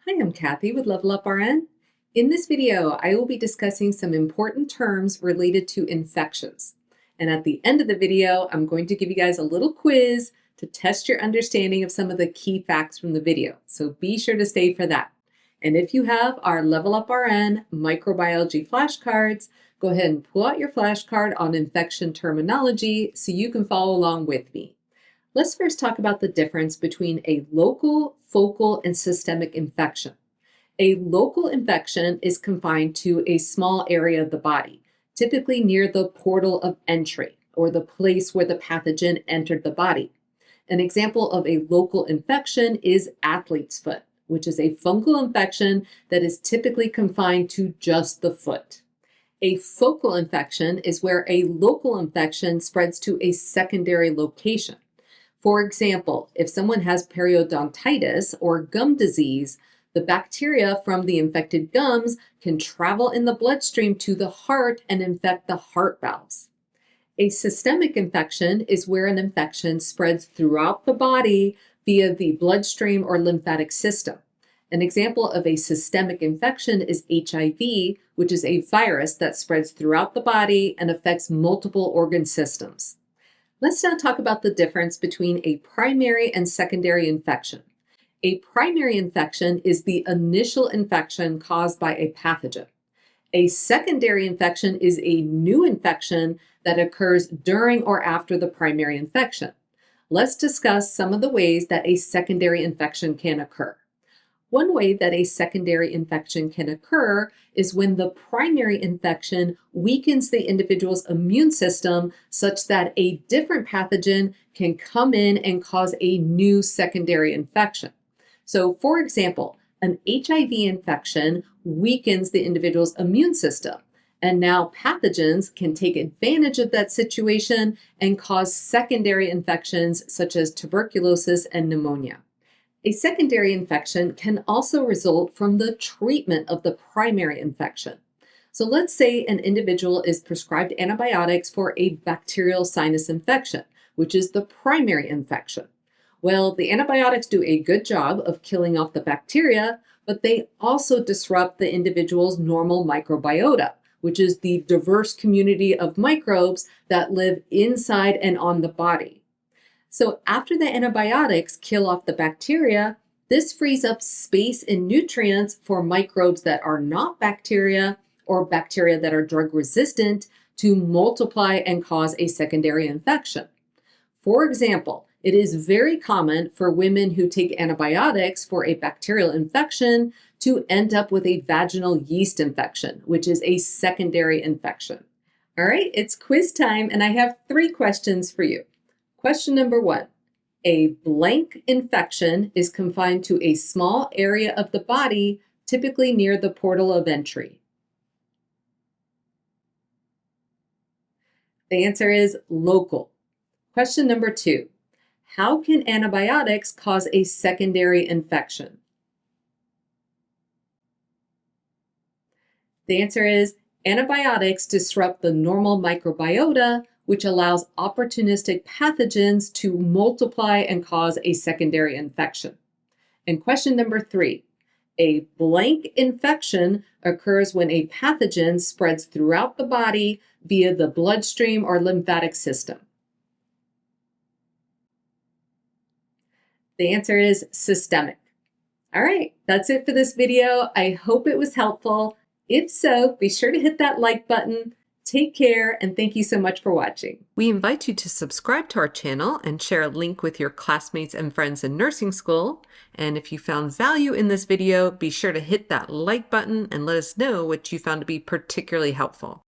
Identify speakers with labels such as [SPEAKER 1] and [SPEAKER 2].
[SPEAKER 1] Hi, I'm Cathy with Level Up RN. In this video, I will be discussing some important terms related to infections. And at the end of the video, I'm going to give you guys a little quiz to test your understanding of some of the key facts from the video. So be sure to stay for that. And if you have our Level Up RN microbiology flashcards, go ahead and pull out your flashcard on infection terminology so you can follow along with me. Let's first talk about the difference between a local, focal, and systemic infection. A local infection is confined to a small area of the body, typically near the portal of entry, or the place where the pathogen entered the body. An example of a local infection is athlete's foot, which is a fungal infection that is typically confined to just the foot. A focal infection is where a local infection spreads to a secondary location. For example, if someone has periodontitis or gum disease, the bacteria from the infected gums can travel in the bloodstream to the heart and infect the heart valves. A systemic infection is where an infection spreads throughout the body via the bloodstream or lymphatic system. An example of a systemic infection is HIV, which is a virus that spreads throughout the body and affects multiple organ systems. Let's now talk about the difference between a primary and secondary infection. A primary infection is the initial infection caused by a pathogen. A secondary infection is a new infection that occurs during or after the primary infection. Let's discuss some of the ways that a secondary infection can occur. One way that a secondary infection can occur is when the primary infection weakens the individual's immune system such that a different pathogen can come in and cause a new secondary infection. So, for example, an HIV infection weakens the individual's immune system, and now pathogens can take advantage of that situation and cause secondary infections such as tuberculosis and pneumonia. A secondary infection can also result from the treatment of the primary infection. So let's say an individual is prescribed antibiotics for a bacterial sinus infection, which is the primary infection. Well, the antibiotics do a good job of killing off the bacteria, but they also disrupt the individual's normal microbiota, which is the diverse community of microbes that live inside and on the body. So after the antibiotics kill off the bacteria, this frees up space and nutrients for microbes that are not bacteria or bacteria that are drug resistant to multiply and cause a secondary infection. For example, it is very common for women who take antibiotics for a bacterial infection to end up with a vaginal yeast infection, which is a secondary infection. All right, it's quiz time, and I have 3 questions for you. Question number 1. A blank infection is confined to a small area of the body, typically near the portal of entry. The answer is local. Question number 2. How can antibiotics cause a secondary infection? The answer is antibiotics disrupt the normal microbiota, which allows opportunistic pathogens to multiply and cause a secondary infection. And question number 3, a blank infection occurs when a pathogen spreads throughout the body via the bloodstream or lymphatic system. The answer is systemic. All right, that's it for this video. I hope it was helpful. If so, be sure to hit that like button. Take care, and thank you so much for watching. We invite you to subscribe to our channel and share a link with your classmates and friends in nursing school. And if you found value in this video, be sure to hit that like button and let us know what you found to be particularly helpful.